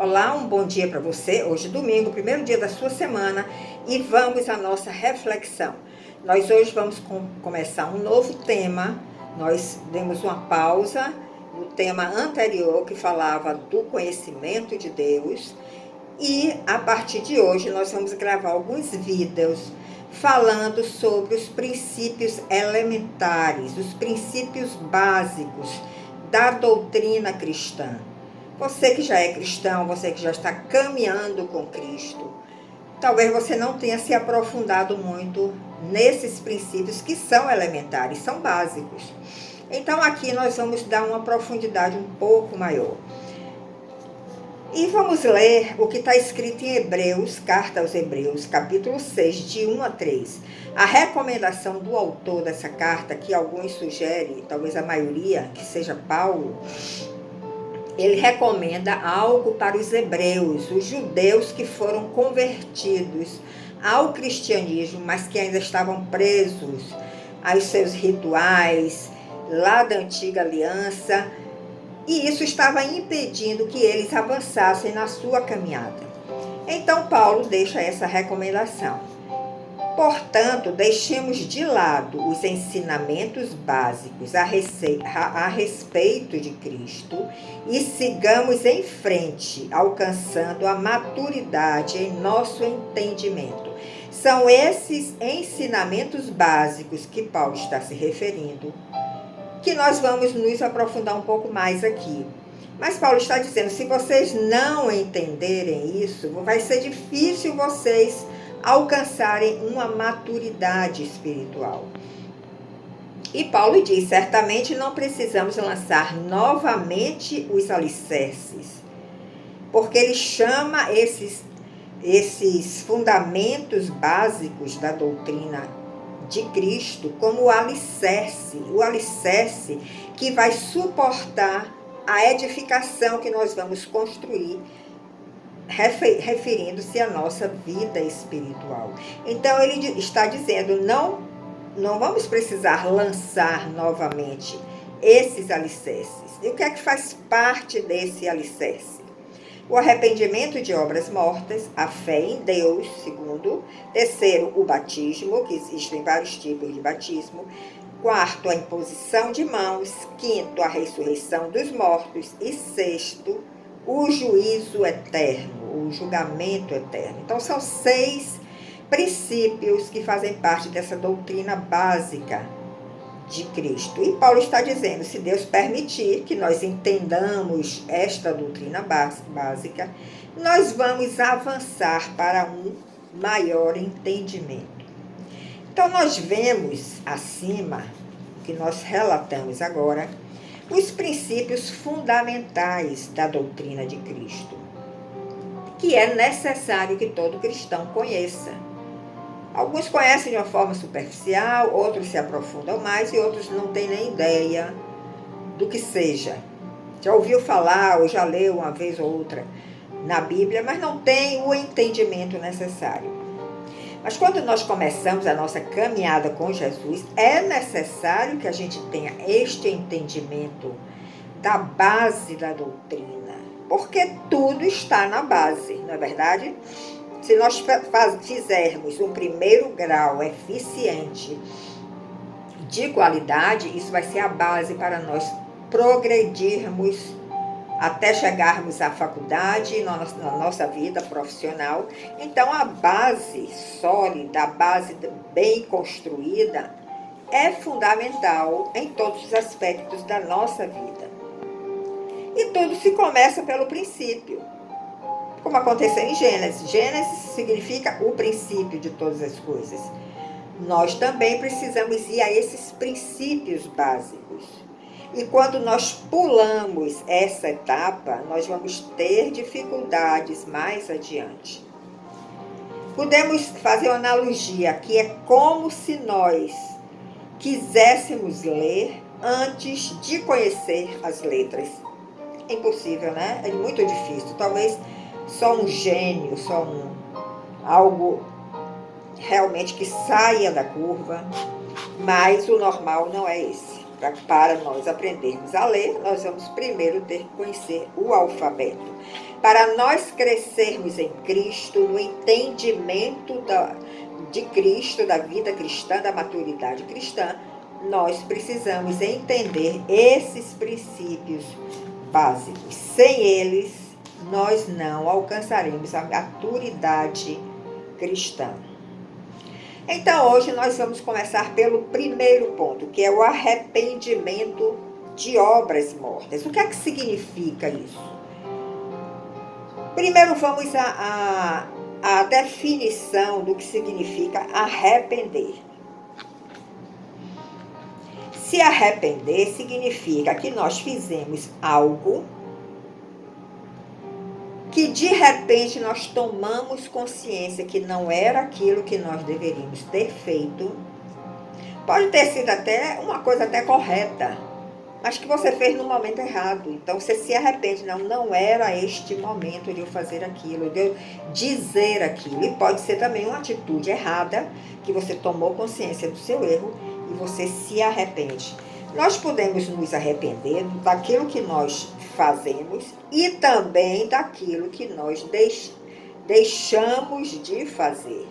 Olá, um bom dia para você. Hoje, domingo, primeiro dia da sua semana, e vamos à nossa reflexão. Nós hoje vamos começar um novo tema. Nós demos uma pausa no tema anterior que falava do conhecimento de Deus, e a partir de hoje nós vamos gravar alguns vídeos falando sobre os princípios elementares, os princípios básicos da doutrina cristã. Você que já é cristão, você que já está caminhando com Cristo, talvez você não tenha se aprofundado muito nesses princípios que são elementares, são básicos. Então aqui nós vamos dar uma profundidade um pouco maior. E vamos ler o que está escrito em Hebreus, carta aos Hebreus, capítulo 6, de 1 a 3. A recomendação do autor dessa carta, que alguns sugerem, talvez a maioria, que seja Paulo, ele recomenda algo para os hebreus, os judeus que foram convertidos ao cristianismo, mas que ainda estavam presos aos seus rituais lá da antiga aliança, e isso estava impedindo que eles avançassem na sua caminhada. Então Paulo deixa essa recomendação. Portanto, deixemos de lado os ensinamentos básicos a respeito de Cristo e sigamos em frente, alcançando a maturidade em nosso entendimento. São esses ensinamentos básicos que Paulo está se referindo, que nós vamos nos aprofundar um pouco mais aqui. Mas Paulo está dizendo, se vocês não entenderem isso, vai ser difícil vocês alcançarem uma maturidade espiritual. E Paulo diz, certamente não precisamos lançar novamente os alicerces, porque ele chama esses fundamentos básicos da doutrina de Cristo como o alicerce que vai suportar a edificação que nós vamos construir, referindo-se à nossa vida espiritual. Então ele está dizendo, não vamos precisar lançar novamente esses alicerces. E o que é que faz parte desse alicerce? O arrependimento de obras mortas, a fé em Deus, segundo. Terceiro, o batismo, que existem vários tipos de batismo. Quarto, a imposição de mãos. Quinto, a ressurreição dos mortos. E sexto, o juízo eterno, o julgamento eterno. Então, são 6 princípios que fazem parte dessa doutrina básica de Cristo. E Paulo está dizendo, se Deus permitir que nós entendamos esta doutrina básica, nós vamos avançar para um maior entendimento. Então, nós vemos acima, que nós relatamos agora, os princípios fundamentais da doutrina de Cristo, que é necessário que todo cristão conheça. Alguns conhecem de uma forma superficial, outros se aprofundam mais e outros não têm nem ideia do que seja. Já ouviu falar ou já leu uma vez ou outra na Bíblia, mas não tem o entendimento necessário. Mas quando nós começamos a nossa caminhada com Jesus, é necessário que a gente tenha este entendimento da base da doutrina, porque tudo está na base, não é verdade? Se nós fizermos um primeiro grau eficiente de qualidade, isso vai ser a base para nós progredirmos até chegarmos à faculdade, na nossa vida profissional. Então, a base sólida, a base bem construída, é fundamental em todos os aspectos da nossa vida. E tudo se começa pelo princípio, como aconteceu em Gênesis. Gênesis significa o princípio de todas as coisas. Nós também precisamos ir a esses princípios básicos. E quando nós pulamos essa etapa, nós vamos ter dificuldades mais adiante. Podemos fazer uma analogia, que é como se nós quiséssemos ler antes de conhecer as letras. É impossível, né? É muito difícil. Talvez só um gênio, algo realmente que saia da curva, mas o normal não é esse. para nós aprendermos a ler, nós vamos primeiro ter que conhecer o alfabeto. Para nós crescermos em Cristo, no entendimento de Cristo, da vida cristã, da maturidade cristã, nós precisamos entender esses princípios básicos. Sem eles, nós não alcançaremos a maturidade cristã. Então, hoje nós vamos começar pelo primeiro ponto, que é o arrependimento de obras mortas. O que é que significa isso? Primeiro vamos à definição do que significa arrepender. Se arrepender significa que nós fizemos algo que de repente nós tomamos consciência que não era aquilo que nós deveríamos ter feito. Pode ter sido até uma coisa até correta, mas que você fez no momento errado. Então você se arrepende, não era este momento de eu fazer aquilo, de eu dizer aquilo. E pode ser também uma atitude errada, que você tomou consciência do seu erro e você se arrepende. Nós podemos nos arrepender daquilo que nós fazemos e também daquilo que nós deixamos de fazer.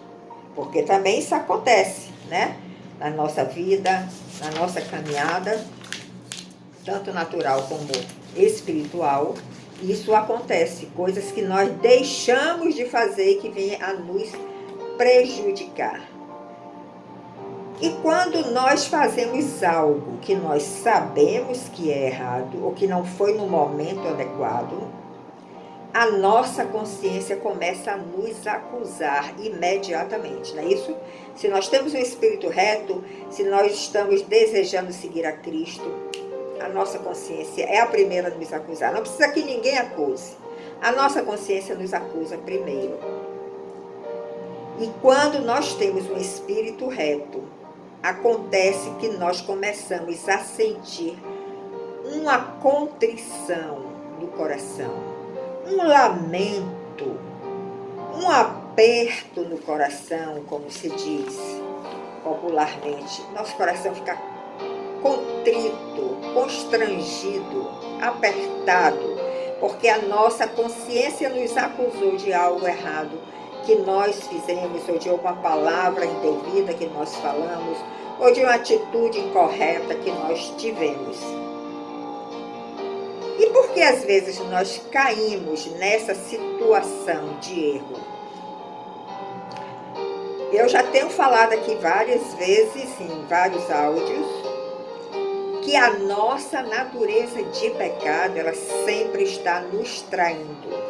Porque também isso acontece, né? Na nossa vida, na nossa caminhada, tanto natural como espiritual, isso acontece. Coisas que nós deixamos de fazer e que vêm a nos prejudicar. E quando nós fazemos algo que nós sabemos que é errado ou que não foi no momento adequado, a nossa consciência começa a nos acusar imediatamente, não é isso? Se nós temos um espírito reto, se nós estamos desejando seguir a Cristo, a nossa consciência é a primeira a nos acusar. Não precisa que ninguém acuse. A nossa consciência nos acusa primeiro. E quando nós temos um espírito reto, acontece que nós começamos a sentir uma contrição no coração, um lamento, um aperto no coração, como se diz popularmente. Nosso coração fica contrito, constrangido, apertado, porque a nossa consciência nos acusou de algo errado que nós fizemos, ou de alguma palavra indevida que nós falamos, ou de uma atitude incorreta que nós tivemos. E por que às vezes nós caímos nessa situação de erro? Eu já tenho falado aqui várias vezes, em vários áudios, que a nossa natureza de pecado, ela sempre está nos traindo.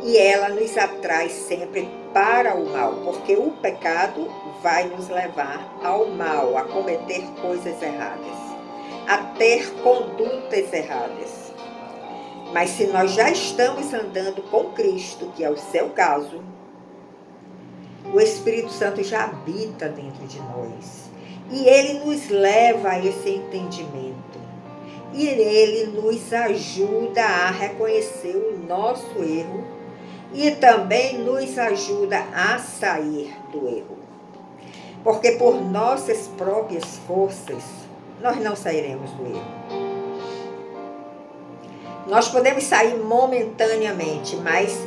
E ela nos atrai sempre para o mal, porque o pecado vai nos levar ao mal, a cometer coisas erradas, a ter condutas erradas. Mas se nós já estamos andando com Cristo, que é o seu caso, o Espírito Santo já habita dentro de nós. E ele nos leva a esse entendimento. E ele nos ajuda a reconhecer o nosso erro e também nos ajuda a sair do erro. Porque por nossas próprias forças, nós não sairemos do erro. Nós podemos sair momentaneamente, mas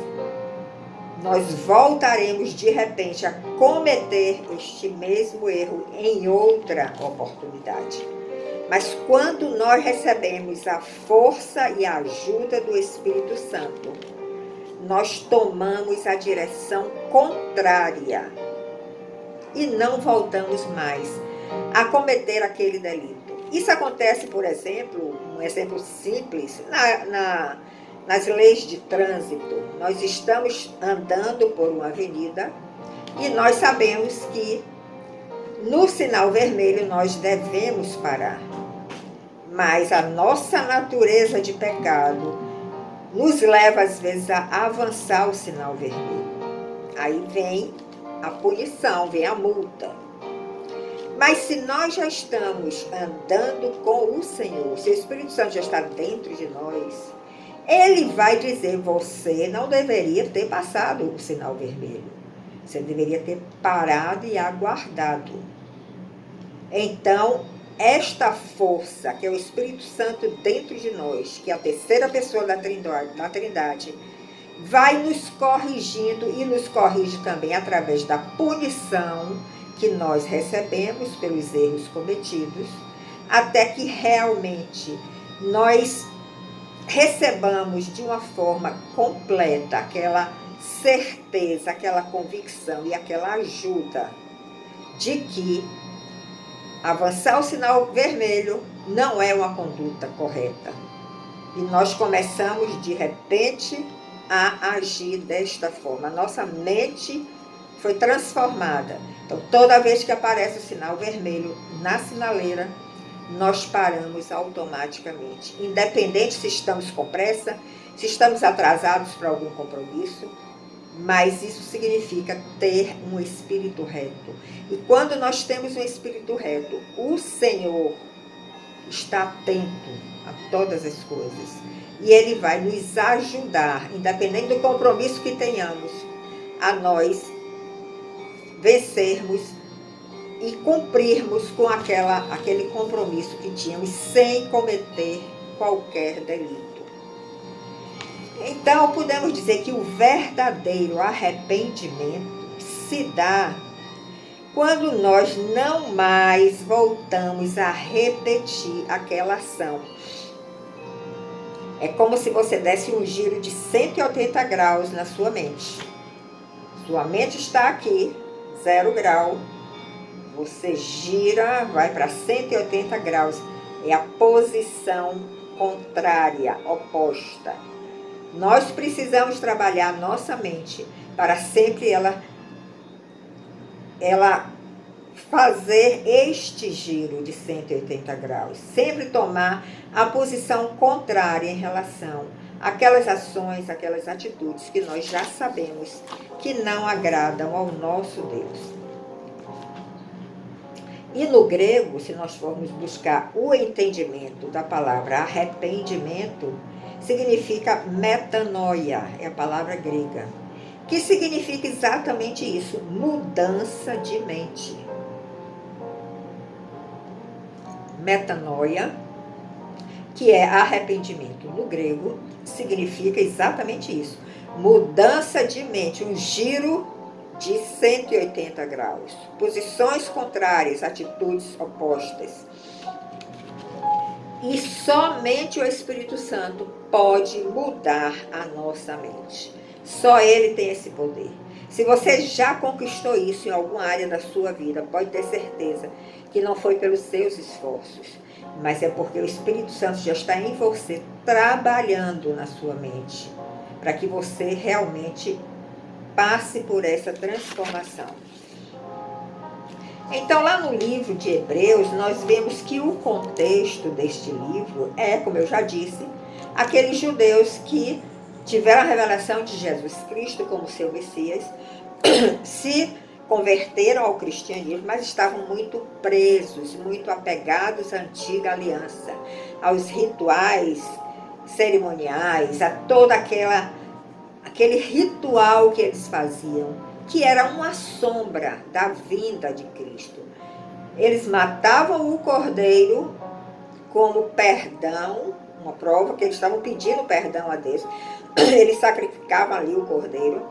nós voltaremos de repente a cometer este mesmo erro em outra oportunidade. Mas quando nós recebemos a força e a ajuda do Espírito Santo, nós tomamos a direção contrária e não voltamos mais a cometer aquele delito. Isso acontece, por exemplo, um exemplo simples, nas leis de trânsito. Nós estamos andando por uma avenida e nós sabemos que no sinal vermelho nós devemos parar. Mas a nossa natureza de pecado nos leva, às vezes, a avançar o sinal vermelho. Aí vem a punição, vem a multa. Mas se nós já estamos andando com o Senhor, se o Espírito Santo já está dentro de nós, ele vai dizer, você não deveria ter passado o sinal vermelho. Você deveria ter parado e aguardado. Então, esta força, que é o Espírito Santo dentro de nós, que é a terceira pessoa da Trindade, vai nos corrigindo e nos corrige também através da punição que nós recebemos pelos erros cometidos, até que realmente nós recebamos de uma forma completa aquela certeza, aquela convicção e aquela ajuda de que avançar o sinal vermelho não é uma conduta correta. E nós começamos de repente a agir desta forma. A nossa mente foi transformada. Então, toda vez que aparece o sinal vermelho na sinaleira, nós paramos automaticamente. Independente se estamos com pressa, se estamos atrasados para algum compromisso, mas isso significa ter um espírito reto. E quando nós temos um espírito reto, o Senhor está atento a todas as coisas. E Ele vai nos ajudar, independente do compromisso que tenhamos, a nós vencermos e cumprirmos com aquele compromisso que tínhamos, sem cometer qualquer delito. Então, podemos dizer que o verdadeiro arrependimento se dá quando nós não mais voltamos a repetir aquela ação. É como se você desse um giro de 180 graus na sua mente. Sua mente está aqui, 0 grau. Você gira, vai para 180 graus. É a posição contrária, oposta. Nós precisamos trabalhar nossa mente para sempre ela fazer este giro de 180 graus. Sempre tomar a posição contrária em relação àquelas ações, aquelas atitudes que nós já sabemos que não agradam ao nosso Deus. E no grego, se nós formos buscar o entendimento da palavra arrependimento, significa metanoia, é a palavra grega, que significa exatamente isso, mudança de mente. Metanoia, que é arrependimento no grego, significa exatamente isso, mudança de mente, um giro de 180 graus, posições contrárias, atitudes opostas. E somente o Espírito Santo pode mudar a nossa mente. Só Ele tem esse poder. Se você já conquistou isso em alguma área da sua vida, pode ter certeza que não foi pelos seus esforços, mas é porque o Espírito Santo já está em você, trabalhando na sua mente, para que você realmente passe por essa transformação. Então, lá no livro de Hebreus, nós vemos que o contexto deste livro é, como eu já disse, aqueles judeus que tiveram a revelação de Jesus Cristo como seu Messias, se converteram ao cristianismo, mas estavam muito presos, muito apegados à antiga aliança, aos rituais cerimoniais, a toda aquele ritual que eles faziam, que era uma sombra da vinda de Cristo. Eles matavam o cordeiro como perdão, uma prova que eles estavam pedindo perdão a Deus. Eles sacrificavam ali o cordeiro.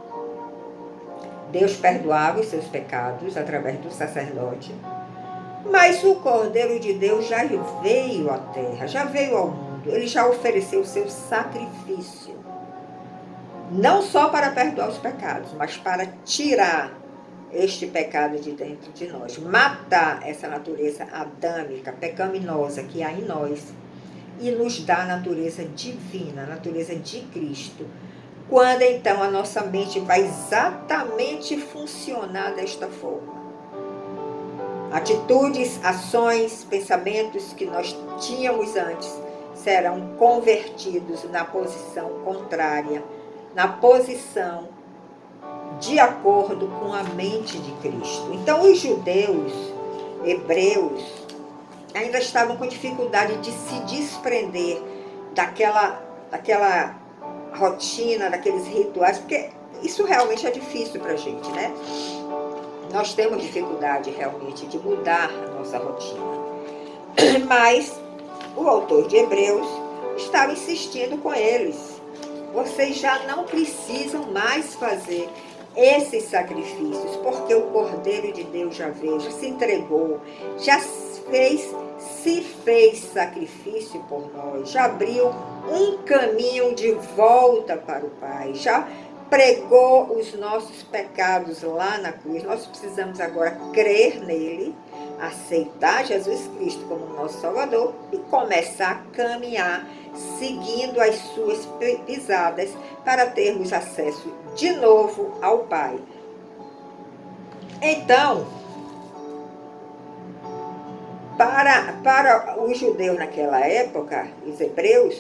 Deus perdoava os seus pecados através do sacerdote. Mas o Cordeiro de Deus já veio à terra, já veio ao mundo. Ele já ofereceu o seu sacrifício. Não só para perdoar os pecados, mas para tirar este pecado de dentro de nós. Matar essa natureza adâmica, pecaminosa que há em nós. E nos dá a natureza divina, a natureza de Cristo. Quando então a nossa mente vai exatamente funcionar desta forma. Atitudes, ações, pensamentos que nós tínhamos antes serão convertidos na posição contrária, na posição de acordo com a mente de Cristo. Então os judeus, hebreus, ainda estavam com dificuldade de se desprender daquela rotina, daqueles rituais, porque isso realmente é difícil para a gente, né? Nós temos dificuldade realmente de mudar a nossa rotina. Mas o autor de Hebreus estava insistindo com eles. Vocês já não precisam mais fazer esses sacrifícios, porque o Cordeiro de Deus já veio, já se entregou, já se fez sacrifício por nós, já abriu um caminho de volta para o Pai, já pregou os nossos pecados lá na cruz. Nós precisamos agora crer nele, aceitar Jesus Cristo como nosso Salvador e começar a caminhar seguindo as suas pisadas para termos acesso de novo ao Pai. Então, para os judeus naquela época, os hebreus,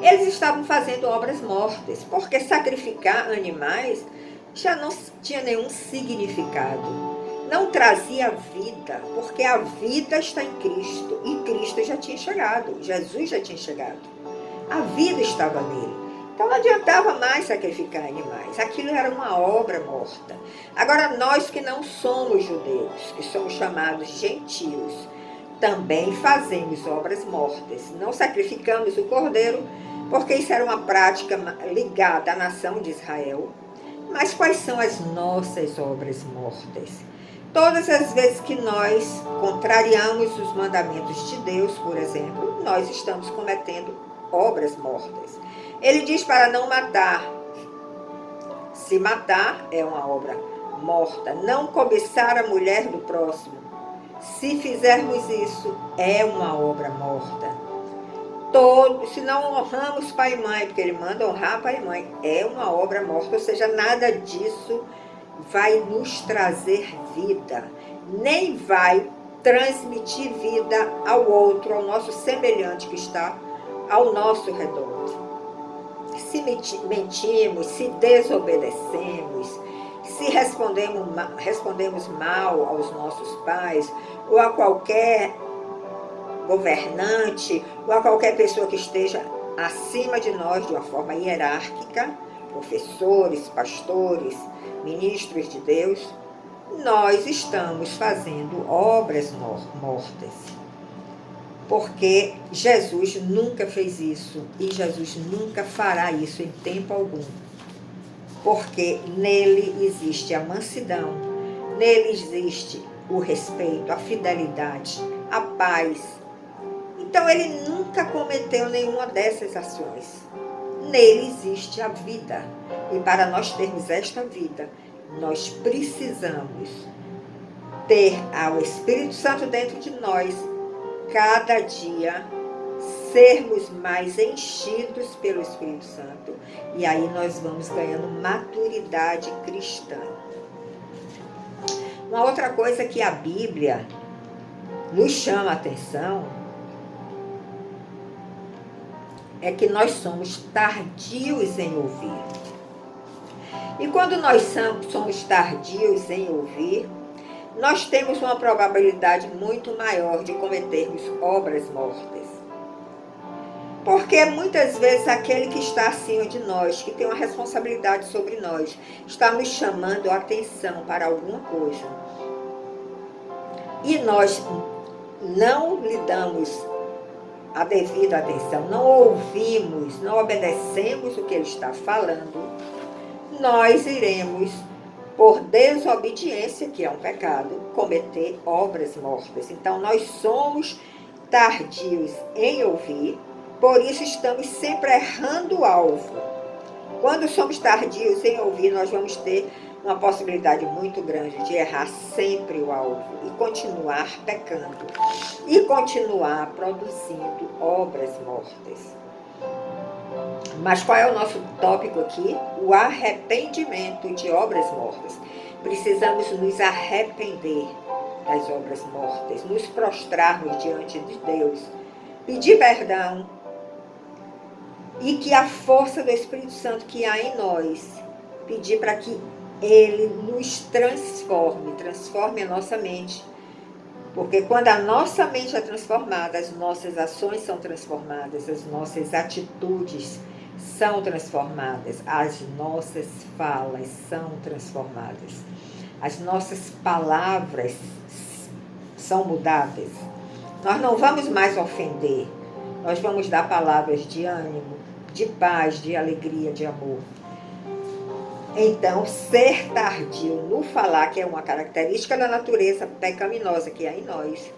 eles estavam fazendo obras mortas, porque sacrificar animais já não tinha nenhum significado. Não trazia vida, porque a vida está em Cristo, e Cristo já tinha chegado, Jesus já tinha chegado. A vida estava nele. Então não adiantava mais sacrificar animais, aquilo era uma obra morta. Agora nós que não somos judeus, que somos chamados gentios, também fazemos obras mortas. Não sacrificamos o cordeiro, porque isso era uma prática ligada à nação de Israel. Mas quais são as nossas obras mortas? Todas as vezes que nós contrariamos os mandamentos de Deus, por exemplo, nós estamos cometendo obras mortas. Ele diz para não matar. Se matar é uma obra morta. Não cobiçar a mulher do próximo. Se fizermos isso, é uma obra morta. Se não honramos pai e mãe, porque ele manda honrar pai e mãe, é uma obra morta. Ou seja, nada disso vai nos trazer vida, nem vai transmitir vida ao outro, ao nosso semelhante que está ao nosso redor. Se mentimos, se desobedecemos, se respondemos mal aos nossos pais, ou a qualquer governante, ou a qualquer pessoa que esteja acima de nós de uma forma hierárquica, professores, pastores, ministros de Deus, nós estamos fazendo obras mortas. Porque Jesus nunca fez isso e Jesus nunca fará isso em tempo algum. Porque nele existe a mansidão, nele existe o respeito, a fidelidade, a paz. Então ele nunca cometeu nenhuma dessas ações. Nele existe a vida. E para nós termos esta vida, nós precisamos ter o Espírito Santo dentro de nós, cada dia sermos mais enchidos pelo Espírito Santo. E aí nós vamos ganhando maturidade cristã. Uma outra coisa que a Bíblia nos chama a atenção é que nós somos tardios em ouvir. E quando nós somos tardios em ouvir, nós temos uma probabilidade muito maior de cometermos obras mortas. Porque muitas vezes aquele que está acima de nós, que tem uma responsabilidade sobre nós, está nos chamando a atenção para alguma coisa. E nós não lhe damos a devida atenção, não ouvimos, não obedecemos o que ele está falando, nós iremos, por desobediência, que é um pecado, cometer obras mortas. Então, nós somos tardios em ouvir, por isso estamos sempre errando o alvo. Quando somos tardios em ouvir, nós vamos ter uma possibilidade muito grande de errar sempre o alvo e continuar pecando e continuar produzindo obras mortas. Mas qual é o nosso tópico aqui? O arrependimento de obras mortas. Precisamos nos arrepender das obras mortas, nos prostrarmos diante de Deus, pedir perdão e que a força do Espírito Santo que há em nós, pedir para que Ele nos transforme a nossa mente. Porque quando a nossa mente é transformada, as nossas ações são transformadas, as nossas atitudes são transformadas, as nossas falas são transformadas, as nossas palavras são mudadas. Nós não vamos mais ofender. Nós vamos dar palavras de ânimo, de paz, de alegria, de amor. Então, ser tardio no falar, que é uma característica da natureza pecaminosa que há em nós,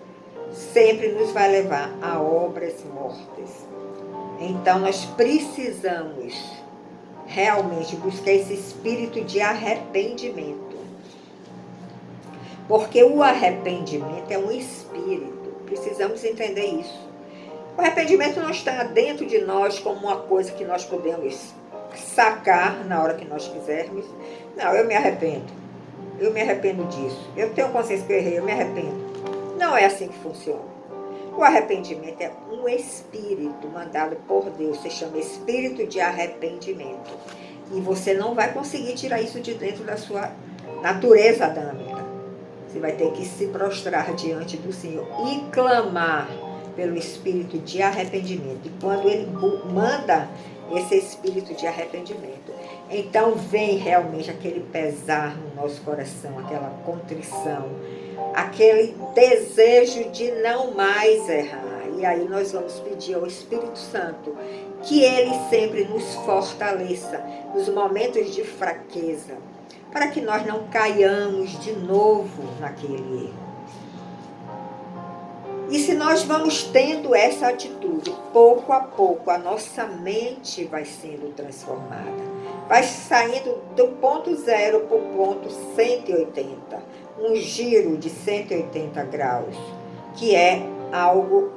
sempre nos vai levar a obras mortas. Então, nós precisamos realmente buscar esse espírito de arrependimento. Porque o arrependimento é um espírito. Precisamos entender isso. O arrependimento não está dentro de nós como uma coisa que nós podemos sacar na hora que nós quisermos. Não, eu me arrependo. Eu me arrependo disso. Eu tenho consciência que eu errei, eu me arrependo. Não é assim que funciona. O arrependimento é um espírito mandado por Deus. Se chama espírito de arrependimento. E você não vai conseguir tirar isso de dentro da sua natureza adâmica. Você vai ter que se prostrar diante do Senhor e clamar pelo espírito de arrependimento. E quando Ele manda esse espírito de arrependimento, então vem realmente aquele pesar no nosso coração, aquela contrição, aquele desejo de não mais errar. E aí nós vamos pedir ao Espírito Santo que Ele sempre nos fortaleça nos momentos de fraqueza, para que nós não caiamos de novo naquele erro. E se nós vamos tendo essa atitude, pouco a pouco a nossa mente vai sendo transformada. Vai saindo do ponto 0 para o ponto 180. Um giro de 180 graus, que é algo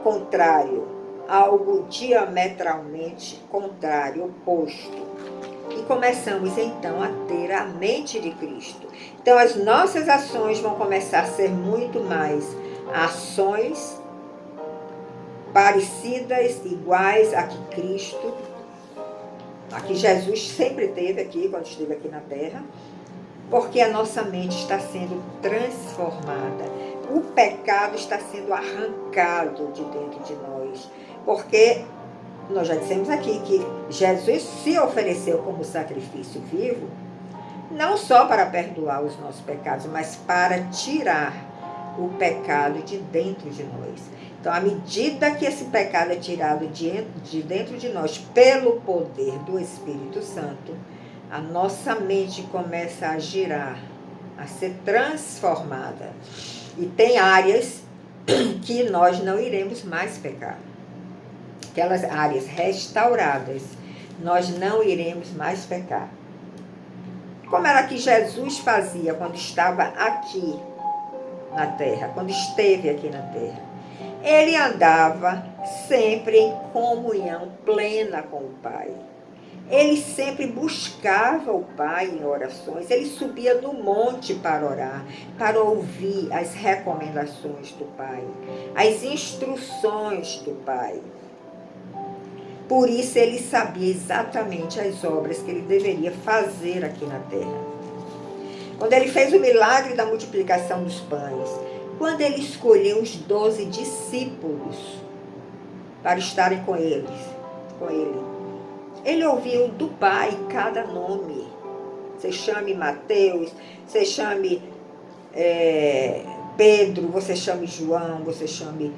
contrário, algo diametralmente contrário, oposto. E começamos então a ter a mente de Cristo. Então as nossas ações vão começar a ser muito mais ações parecidas, iguais a que Cristo, a que Jesus sempre teve aqui, quando esteve aqui na Terra, porque a nossa mente está sendo transformada. O pecado está sendo arrancado de dentro de nós, porque nós já dissemos aqui que Jesus se ofereceu como sacrifício vivo, não só para perdoar os nossos pecados, mas para tirar o pecado de dentro de nós. Então, à medida que esse pecado é tirado de dentro de nós pelo poder do Espírito Santo, a nossa mente começa a girar, a ser transformada. E tem áreas que nós não iremos mais pecar. Aquelas áreas restauradas, nós não iremos mais pecar. Como era que Jesus fazia quando estava aqui na terra, quando esteve aqui na terra? Ele andava sempre em comunhão plena com o Pai. Ele sempre buscava o Pai em orações. Ele subia no monte para orar, para ouvir as recomendações do Pai, as instruções do Pai. Por isso ele sabia exatamente as obras que ele deveria fazer aqui na terra. Quando ele fez o milagre da multiplicação dos pães, quando ele escolheu os 12 discípulos para estarem com ele, ele ouviu do Pai cada nome. Você chame Mateus, você chame Pedro, você chame João, você chame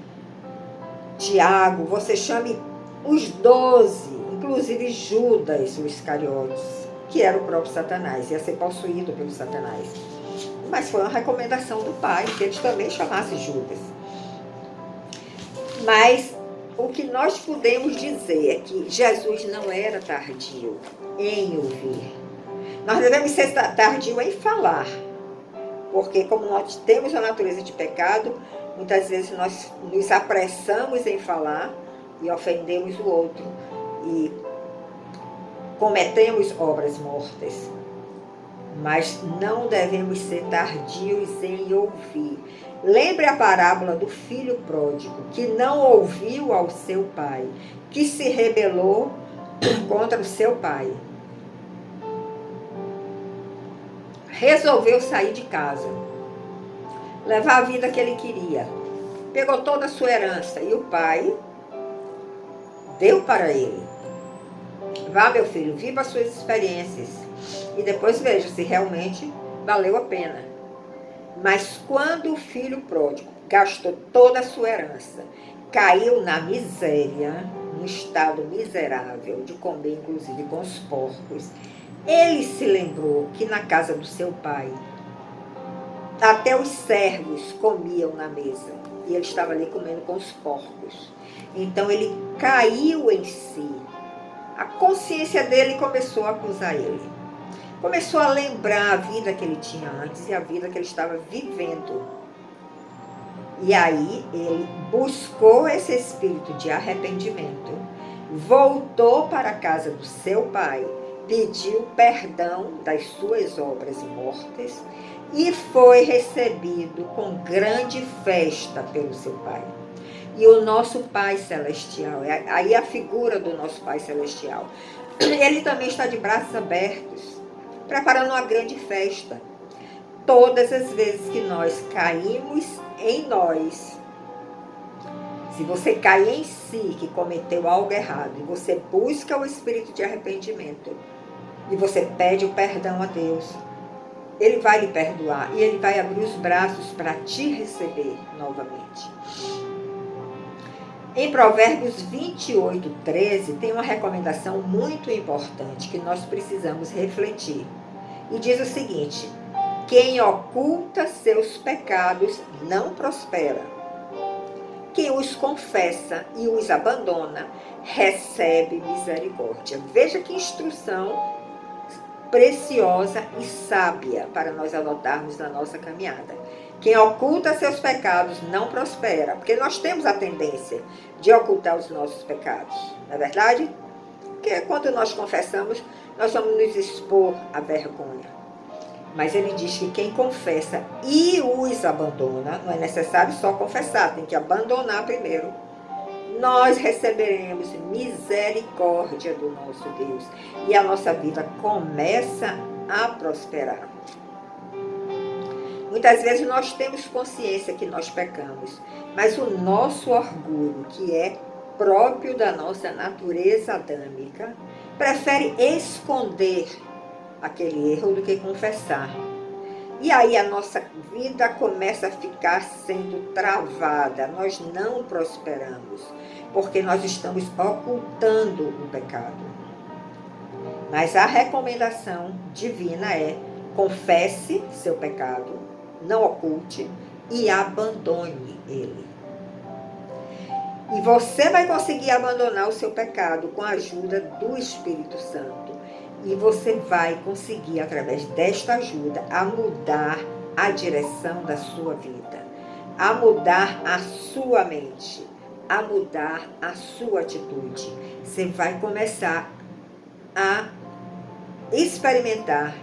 Tiago, você chame os 12, inclusive Judas, o Iscariotes, que era o próprio Satanás, ia ser possuído pelo Satanás. Mas foi uma recomendação do Pai, que eles também chamassem Judas. Mas o que nós podemos dizer é que Jesus não era tardio em ouvir. Nós devemos ser tardio em falar, porque como nós temos a natureza de pecado, muitas vezes nós nos apressamos em falar e ofendemos o outro e cometemos obras mortas. Mas não devemos ser tardios em ouvir. Lembre a parábola do filho pródigo, que não ouviu ao seu pai, que se rebelou contra o seu pai. Resolveu sair de casa, levar a vida que ele queria. Pegou toda a sua herança e o pai deu para ele. Vá, meu filho, viva as suas experiências e depois veja se realmente valeu a pena. Mas quando o filho pródigo gastou toda a sua herança, caiu na miséria, num estado miserável, de comer inclusive com os porcos, ele se lembrou que na casa do seu pai, até os servos comiam na mesa, e ele estava ali comendo com os porcos. Então ele caiu em si. A consciência dele começou a acusar ele. Começou a lembrar a vida que ele tinha antes e a vida que ele estava vivendo. E aí ele buscou esse espírito de arrependimento, voltou para a casa do seu pai, pediu perdão das suas obras mortas e foi recebido com grande festa pelo seu pai. E o nosso Pai Celestial, aí a figura do nosso Pai Celestial, ele também está de braços abertos, preparando uma grande festa. Todas as vezes que nós caímos em nós, se você cai em si, que cometeu algo errado, e você busca o espírito de arrependimento, e você pede o perdão a Deus, Ele vai lhe perdoar, e Ele vai abrir os braços para te receber novamente. Em Provérbios 28, 13, tem uma recomendação muito importante que nós precisamos refletir. E diz o seguinte: quem oculta seus pecados não prospera. Quem os confessa e os abandona, recebe misericórdia. Veja que instrução preciosa e sábia para nós adotarmos na nossa caminhada. Quem oculta seus pecados não prospera, porque nós temos a tendência de ocultar os nossos pecados, não é verdade? Porque quando nós confessamos, nós vamos nos expor à vergonha. Mas ele diz que quem confessa e os abandona, não é necessário só confessar, tem que abandonar primeiro. Nós receberemos misericórdia do nosso Deus e a nossa vida começa a prosperar. Muitas vezes nós temos consciência que nós pecamos, mas o nosso orgulho, que é próprio da nossa natureza adâmica, prefere esconder aquele erro do que confessar. E aí a nossa vida começa a ficar sendo travada, nós não prosperamos, porque nós estamos ocultando o pecado. Mas a recomendação divina é: confesse seu pecado, não oculte e abandone ele. E você vai conseguir abandonar o seu pecado com a ajuda do Espírito Santo. E você vai conseguir, através desta ajuda, a mudar a direção da sua vida, a mudar a sua mente, a mudar a sua atitude. Você vai começar a experimentar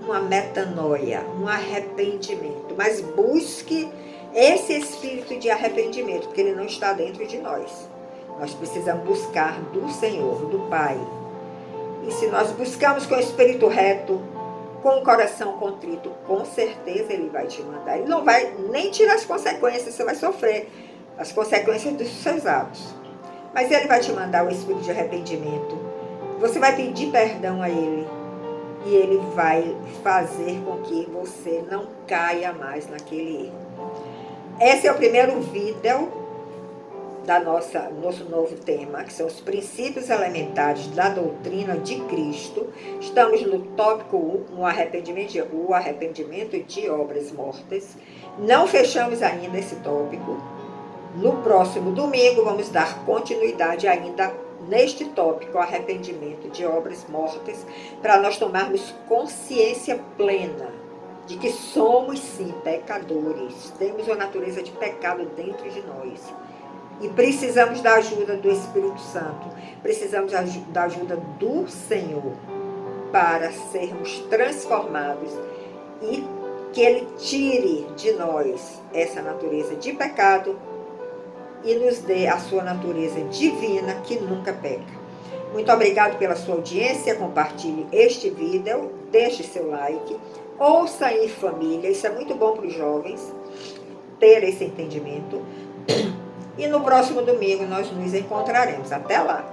uma metanoia, um arrependimento. Mas busque esse espírito de arrependimento, porque ele não está dentro de nós. Nós precisamos buscar do Senhor, do Pai. E se nós buscarmos com o espírito reto, com o coração contrito, com certeza Ele vai te mandar. Ele não vai nem tirar as consequências, você vai sofrer as consequências dos seus atos. Mas Ele vai te mandar o espírito de arrependimento. Você vai pedir perdão a Ele. E Ele vai fazer com que você não caia mais naquele erro. Esse é o primeiro vídeo da nosso novo tema, que são os princípios elementares da doutrina de Cristo. Estamos no tópico 1, o arrependimento de obras mortas. Não fechamos ainda esse tópico. No próximo domingo vamos dar continuidade ainda neste tópico, o arrependimento de obras mortas, para nós tomarmos consciência plena de que somos sim pecadores, temos uma natureza de pecado dentro de nós. E precisamos da ajuda do Espírito Santo, precisamos da ajuda do Senhor para sermos transformados e que Ele tire de nós essa natureza de pecado e nos dê a sua natureza divina que nunca peca. Muito obrigado pela sua audiência, compartilhe este vídeo, deixe seu like, ouça em família, isso é muito bom para os jovens ter esse entendimento. E no próximo domingo nós nos encontraremos. Até lá!